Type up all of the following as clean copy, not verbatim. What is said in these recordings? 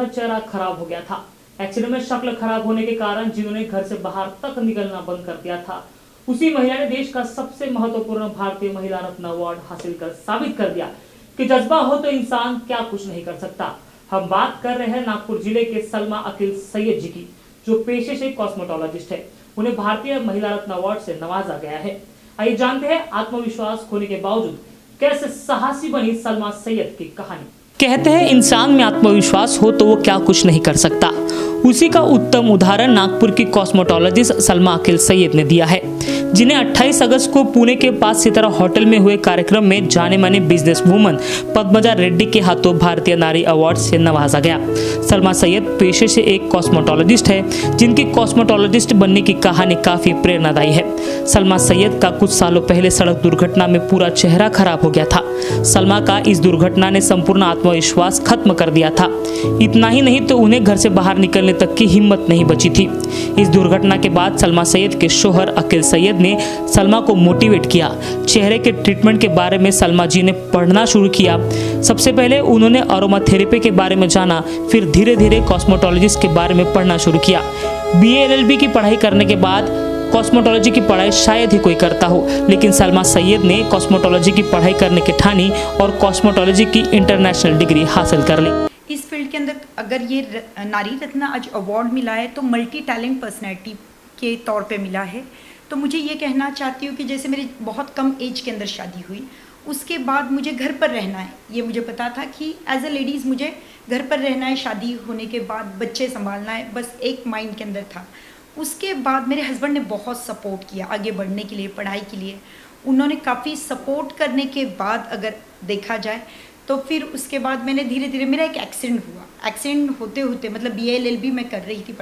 तरह चेहरा खराब हो गया था। एक्सीडेंट में शक्ल खराब होने के कारण जिन्होंने घर से बाहर तक निकलना बंद कर दिया था, उसी महिला ने देश का सबसे महत्वपूर्ण भारतीय महिला रत्न अवार्ड हासिल कर साबित कर दिया कि जज्बा हो तो इंसान क्या कुछ नहीं कर सकता। हम बात कर रहे हैं नागपुर जिले के सलमा अकील सैयद जी की, जो पेशे से कॉस्मेटोलॉजिस्ट है। उन्हें भारतीय महिला रत्न अवार्ड से नवाजा गया है। आइए जानते हैं आत्मविश्वास खोने के बावजूद कैसे साहसी बनी सलमा सैयद की कहानी। कहते हैं इंसान में आत्मविश्वास हो तो वो क्या कुछ नहीं कर सकता। उसी का उत्तम उदाहरण नागपुर की कॉस्मेटोलॉजिस्ट सलमा अकील सैयद ने दिया है, जिन्हें 28 अगस्त को पुणे के 5 सितारा होटल में हुए कार्यक्रम में जाने माने बिजनेस वुमन पद्मजा रेड्डी के हाथों भारतीय नारी अवार्ड से नवाजा गया। सलमा सैयद पेशे से एक कॉस्मेटोलॉजिस्ट है, जिनकी कॉस्मेटोलॉजिस्ट बनने की कहानी काफी प्रेरणादायी है। सलमा सैयद का कुछ सालों पहले सड़क दुर्घटना में पूरा चेहरा खराब हो गया था। सलमा का इस दुर्घटना ने संपूर्ण आत्मविश्वास खत्म कर दिया था। इतना ही नहीं तो उन्हें घर से बाहर निकलने तक की हिम्मत नहीं बची थी। इस दुर्घटना के बाद सलमा सैयद के शोहर अकील सैयद ने सलमा को मोटिवेट किया। चेहरे के ट्रीटमेंट के बारे में सलमा जी ने पढ़ना शुरू किया। सबसे पहले उन्होंने अरोमाथेरेपी के बारे में जाना, फिर धीरे धीरे कॉस्मेटोलॉजिस्ट के बारे में पढ़ना शुरू किया। BA LLB की पढ़ाई करने के बाद कॉस्मेटोलॉजी की पढ़ाई शायद ही कोई करता हो, लेकिन सलमा सैयद ने कॉस्मेटोलॉजी की पढ़ाई करने की ठानी और कॉस्मेटोलॉजी की इंटरनेशनल डिग्री हासिल कर ली। इस फील्ड के अंदर अगर ये नारी रत्न आज अवार्ड मिला है तो मल्टी टैलेंट पर्सनैलिटी के तौर पे मिला है। तो मुझे ये कहना चाहती हूँ कि जैसे मेरी बहुत कम एज के अंदर शादी हुई, उसके बाद मुझे घर पर रहना है, ये मुझे पता था कि एज अ लेडीज़ मुझे घर पर रहना है, शादी होने के बाद बच्चे संभालना है, बस एक माइंड के अंदर था। उसके बाद मेरे हस्बैंड ने बहुत सपोर्ट किया आगे बढ़ने के लिए, पढ़ाई के लिए। उन्होंने काफ़ी सपोर्ट करने के बाद अगर देखा जाए तो फिर उसके बाद मैंने धीरे धीरे, मेरा एक एक्सीडेंट हुआ। एक्सीडेंट होते होते मतलब BA LLB मैं कर रही थी,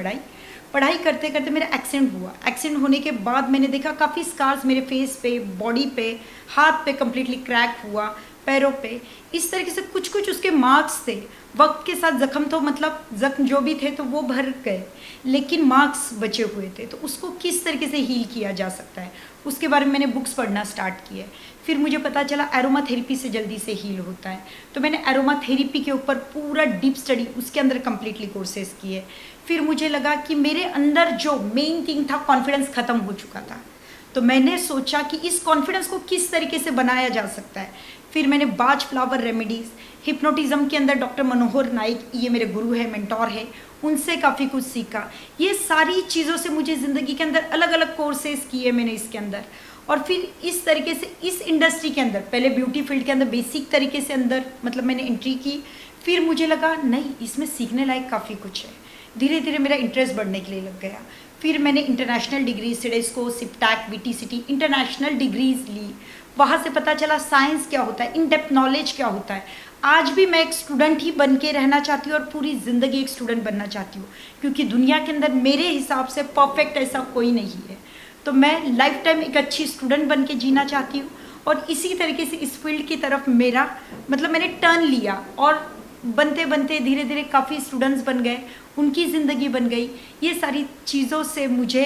पढ़ाई करते करते मेरा एक्सीडेंट हुआ। एक्सीडेंट होने के बाद मैंने देखा काफ़ी स्कार्स मेरे फेस पे, बॉडी पे, हाथ पे कम्प्लीटली क्रैक हुआ, पैरों पे, इस तरीके से कुछ कुछ उसके मार्क्स थे। वक्त के साथ जख्म तो मतलब जख्म जो भी थे तो वो भर गए, लेकिन मार्क्स बचे हुए थे। तो उसको किस तरीके से हील किया जा सकता है, उसके बारे में मैंने बुक्स पढ़ना स्टार्ट किए। फिर मुझे पता चला एरोमा थेरेपी से जल्दी से हील होता है, तो मैंने एरोमा थेरेपी के ऊपर पूरा डीप स्टडी उसके अंदर कम्प्लीटली कोर्सेज किए। फिर मुझे लगा कि मेरे अंदर जो मेन थिंग था, कॉन्फिडेंस ख़त्म हो चुका था। तो मैंने सोचा कि इस कॉन्फिडेंस को किस तरीके से बनाया जा सकता है। फिर मैंने बाज फ्लावर रेमेडीज़, हिप्नोटिज्म के अंदर डॉक्टर मनोहर नाइक, ये मेरे गुरु है, मेंटोर है, उनसे काफ़ी कुछ सीखा। ये सारी चीज़ों से मुझे ज़िंदगी के अंदर अलग अलग कोर्सेज किए मैंने इसके अंदर। और फिर इस तरीके से इस इंडस्ट्री के अंदर, पहले ब्यूटी फील्ड के अंदर बेसिक तरीके से अंदर मतलब मैंने एंट्री की। फिर मुझे लगा नहीं, इसमें सीखने लायक काफ़ी कुछ है। धीरे धीरे मेरा इंटरेस्ट बढ़ने के लिए लग गया। फिर मैंने international degree, CIDESCO, CIBTAC, VTCT international degrees ली। वहाँ से पता चला साइंस क्या होता है, इन डेप्थ नॉलेज क्या होता है। आज भी मैं एक स्टूडेंट ही बन के रहना चाहती हूँ और पूरी ज़िंदगी एक स्टूडेंट बनना चाहती हूँ, क्योंकि दुनिया के अंदर मेरे हिसाब से परफेक्ट ऐसा कोई नहीं है। तो मैं लाइफ टाइम एक अच्छी स्टूडेंट बन के जीना चाहती हूँ। और इसी तरीके से इस फील्ड की तरफ मेरा मतलब मैंने टर्न लिया, और बनते बनते धीरे धीरे काफ़ी स्टूडेंट्स बन गए, उनकी ज़िंदगी बन गई। ये सारी चीज़ों से मुझे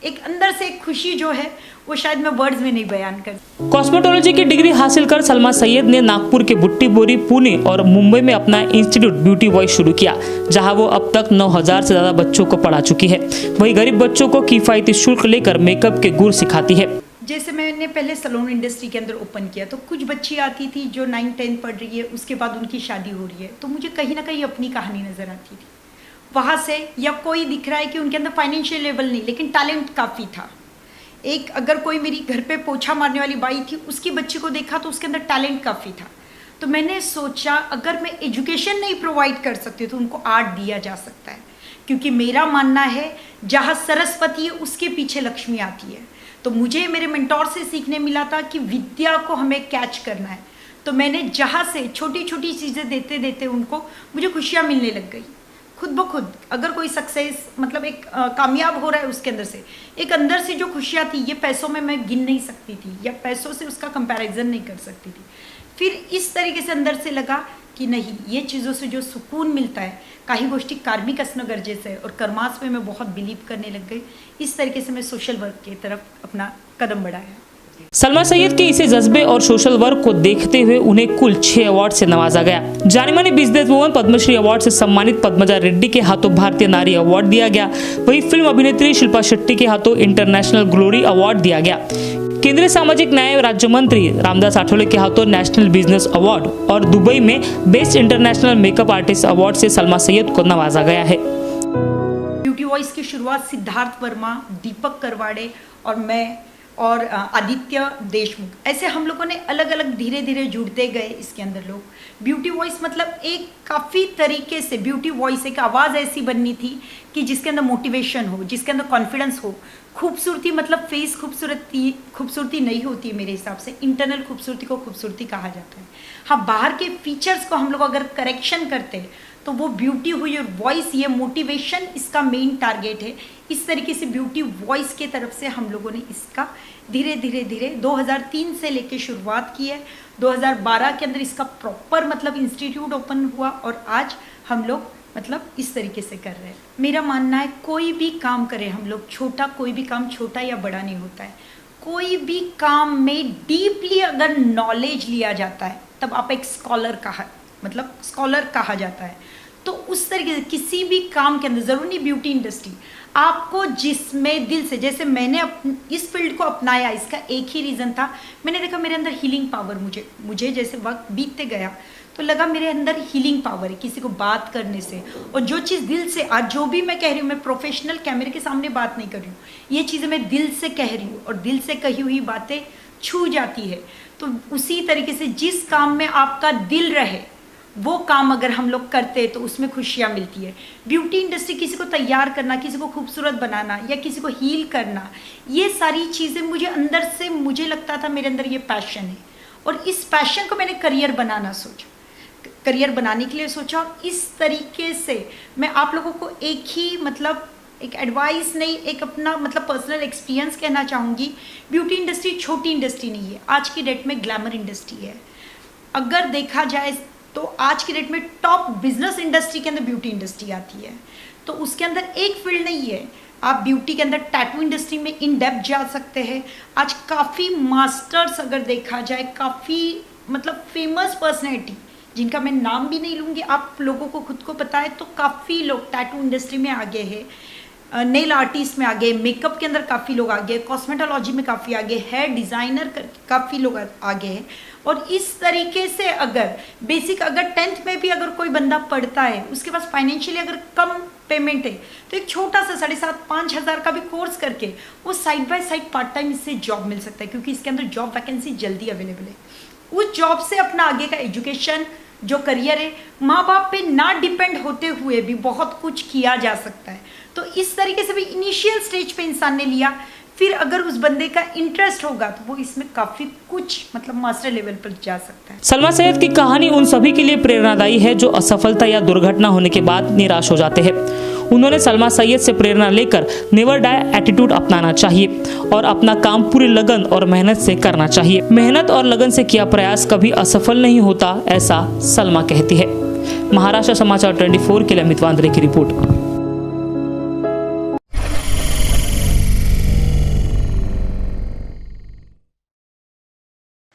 एक अंदर से एक खुशी जो है वो शायद मैं वर्ड्स में नहीं बयान कर। कॉस्मेटोलॉजी की डिग्री हासिल कर सलमा सैयद ने नागपुर के बुट्टी बोरी, पुणे और मुंबई में अपना इंस्टीट्यूट ब्यूटी वॉइस शुरू किया, जहां वो अब तक 9000 से ज्यादा बच्चों को पढ़ा चुकी है। वही गरीब बच्चों को किफायती शुल्क लेकर मेकअप के गुर सिखाती है। जैसे मैंने पहले सैलून इंडस्ट्री के अंदर ओपन किया, तो कुछ बच्ची आती थी जो 9-10 पढ़ रही है, उसके बाद उनकी शादी हो रही है, तो मुझे कहीं ना कहीं अपनी कहानी नज़र आती थी वहाँ से। या कोई दिख रहा है कि उनके अंदर फाइनेंशियल लेवल नहीं, लेकिन टैलेंट काफ़ी था। एक अगर कोई मेरी घर पे पोछा मारने वाली बाई थी, उसकी बच्ची को देखा तो उसके अंदर टैलेंट काफ़ी था। तो मैंने सोचा अगर मैं एजुकेशन नहीं प्रोवाइड कर सकती तो उनको आर्ट दिया जा सकता है, क्योंकि मेरा मानना है जहाँ सरस्वती है उसके पीछे लक्ष्मी आती है। तो मुझे मेरे मेंटोर से सीखने मिला था कि विद्या को हमें कैच करना है। तो मैंने जहाँ से छोटी छोटी चीज़ें देते देते उनको मुझे खुशियाँ मिलने लग गई खुद ब खुद। अगर कोई सक्सेस मतलब एक कामयाब हो रहा है, उसके अंदर से एक अंदर से जो खुशियाँ थी, ये पैसों में मैं गिन नहीं सकती थी या पैसों से उसका कंपैरिजन नहीं कर सकती थी। फिर इस तरीके से अंदर से लगा की नहीं, ये चीज़ों से जो सुकून मिळता है, काही गोष्टी कार्मिक असणं गरजेचं आहे और कर्मास में मैं बहुत बिलीव करने लग गई। इस तरीके से मैं सोशल वर्क की तरफ अपना कदम बढ़ाया। सलमा सैयद के इसे जज्बे और सोशल वर्क को देखते हुए उन्हें कुल 6 अवार्ड से नवाजा गया। जानी मानी बिजनेस वुमन पद्मश्री अवार्ड से सम्मानित पद्मजा रेड्डी के हाथों भारतीय नारी अवार्ड दिया गया। वहीं फिल्म अभिनेत्री शिल्पा शेट्टी के हाथों इंटरनेशनल ग्लोरी अवार्ड दिया गया। केंद्रीय सामाजिक न्याय राज्य मंत्री रामदास आठवले के हाथों नेशनल बिजनेस अवार्ड और दुबई में best international makeup artist award से सलमा सैयद को नवाजा गया है। ब्यूटी वॉइस की शुरुआत सिद्धार्थ वर्मा, दीपक करवाड़े और मैं और आदित्य देशमुख, ऐसे हम लोगों ने अलग अलग धीरे धीरे जुड़ते गए इसके अंदर लोग। ब्यूटी वॉइस मतलब एक काफ़ी तरीके से ब्यूटी वॉइस एक आवाज़ ऐसी बननी थी कि जिसके अंदर मोटिवेशन हो, जिसके अंदर कॉन्फिडेंस हो। खूबसूरती मतलब फेस खूबसूरती नहीं होती है मेरे हिसाब से, इंटरनल खूबसूरती को खूबसूरती कहा जाता है। हाँ, बाहर के फीचर्स को हम लोग अगर करेक्शन करते हैं तो वो ब्यूटी हुई, और वॉइस ये मोटिवेशन इसका मेन टारगेट है। इस तरीके से ब्यूटी वॉइस के तरफ से हम लोगों ने इसका धीरे धीरे 2003 से लेके शुरुआत की है। 2012 के अंदर इसका प्रॉपर मतलब इंस्टीट्यूट ओपन हुआ और आज हम लोग मतलब इस तरीके से कर रहे हैं। मेरा मानना है कोई भी काम करें हम लोग, छोटा कोई भी काम छोटा या बड़ा नहीं होता है। कोई भी काम में डीपली अगर नॉलेज लिया जाता है तब आप एक स्कॉलर कहा जाता है। तो उस तरीके से किसी भी काम के अंदर, ज़रूरी नहीं ब्यूटी इंडस्ट्री, आपको जिसमें दिल से, जैसे मैंने इस फील्ड को अपनाया, इसका एक ही रीज़न था, मैंने देखा मेरे अंदर हीलिंग पावर, मुझे जैसे वक्त बीतते गया तो लगा मेरे अंदर हीलिंग पावर है किसी को बात करने से। और जो चीज़ दिल से, आज जो भी मैं कह रही हूँ, मैं प्रोफेशनल कैमरे के सामने बात नहीं कर रही हूँ, ये चीज़ें मैं दिल से कह रही हूँ और दिल से कही हुई बातें छू जाती है। तो उसी तरीके से जिस काम में आपका दिल रहे वो काम अगर हम लोग करते हैं तो उसमें खुशियाँ मिलती है। ब्यूटी इंडस्ट्री, किसी को तैयार करना, किसी को खूबसूरत बनाना या किसी को हील करना, ये सारी चीज़ें मुझे अंदर से, मुझे लगता था मेरे अंदर ये पैशन है और इस पैशन को मैंने करियर बनाने के लिए सोचा। और इस तरीके से मैं आप लोगों को एक ही मतलब एक एडवाइस नहीं, एक अपना मतलब पर्सनल एक्सपीरियंस कहना चाहूँगी। ब्यूटी इंडस्ट्री छोटी इंडस्ट्री नहीं है, आज की डेट में ग्लैमर इंडस्ट्री है। अगर देखा जाए तो आज की डेट में टॉप बिजनेस इंडस्ट्री के अंदर ब्यूटी इंडस्ट्री आती है। तो उसके अंदर एक फील्ड नहीं है, आप ब्यूटी के अंदर टैटू इंडस्ट्री में इन डेप्थ जा सकते हैं। आज काफ़ी मास्टर्स अगर देखा जाए, काफ़ी मतलब फेमस पर्सनैलिटी जिनका मैं नाम भी नहीं लूँगी, आप लोगों को खुद को पता है, तो काफ़ी लोग टैटू इंडस्ट्री में आगे हैं, नेल आर्टिस्ट में आगे, मेकअप के अंदर काफ़ी लोग आगे, कॉस्मेटोलॉजी में काफ़ी आगे, हेयर डिज़ाइनर काफ़ी लोग आगे हैं। और इस तरीके से अगर बेसिक, अगर 10th में भी अगर कोई बंदा पढ़ता है, उसके पास फाइनेंशियली अगर कम पेमेंट है, तो एक छोटा सा 7,500-5 हज़ार का भी कोर्स करके वो side by side part time इससे जॉब मिल सकता है, क्योंकि इसके अंदर जॉब वैकेंसी जल्दी अवेलेबल है। उस जॉब से अपना आगे का एजुकेशन, जो करियर है, माँ बाप पे ना डिपेंड होते हुए भी बहुत कुछ किया जा सकता है। तो इस तरीके से भी इनिशियल स्टेज पे इंसान ने लिया, फिर अगर उस बंदे का इंटरेस्ट होगा तो वो इसमें काफी कुछ मतलब मास्टर लेवल पर जा सकता है। सलमा सैयद की कहानी उन सभी के लिए प्रेरणादायी है जो असफलता या दुर्घटना होने के बाद निराश हो जाते हैं। उन्होंने सलमा सैयद से प्रेरणा लेकर नेवर डाई एटीट्यूड अपनाना चाहिए और अपना काम पूरी लगन और मेहनत से करना चाहिए। मेहनत और लगन से किया प्रयास कभी असफल नहीं होता, ऐसा सलमा कहती है। महाराष्ट्र समाचार 24 के लिए अमित वांद्रे की report.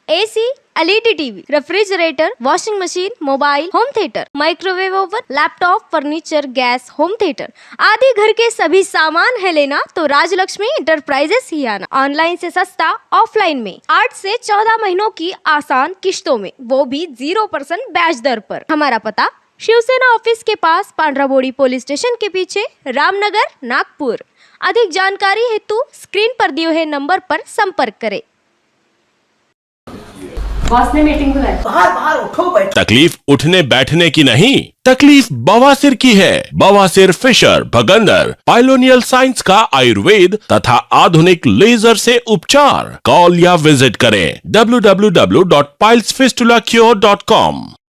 AC, LED TV, refrigerator, washing machine, mobile, home theatre, microwave oven, laptop, furniture, gas, home theatre आदि घर के सभी सामान है लेना तो राजलक्ष्मी इंटरप्राइजेस ही आना। ऑनलाइन से सस्ता, ऑफलाइन में 8 से 14 महीनों की आसान किश्तों में, वो भी 0% ब्याज दर पर। हमारा पता शिवसेना ऑफिस के पास, पांड्राबोड़ी पुलिस स्टेशन के पीछे, रामनगर, नागपुर। अधिक जानकारी हेतु स्क्रीन पर दिए हुए नंबर पर संपर्क करें। बॉस ने मीटिंग बुलाई। बाहर उठो बैठो। तकलीफ उठने बैठने की नहीं, तकलीफ बवासीर की है। बवासीर, फिशर, भगंदर, पाइलोनियल साइंस का आयुर्वेद तथा आधुनिक लेजर से उपचार। कॉल या विजिट करें www.pilesfistulacure.com।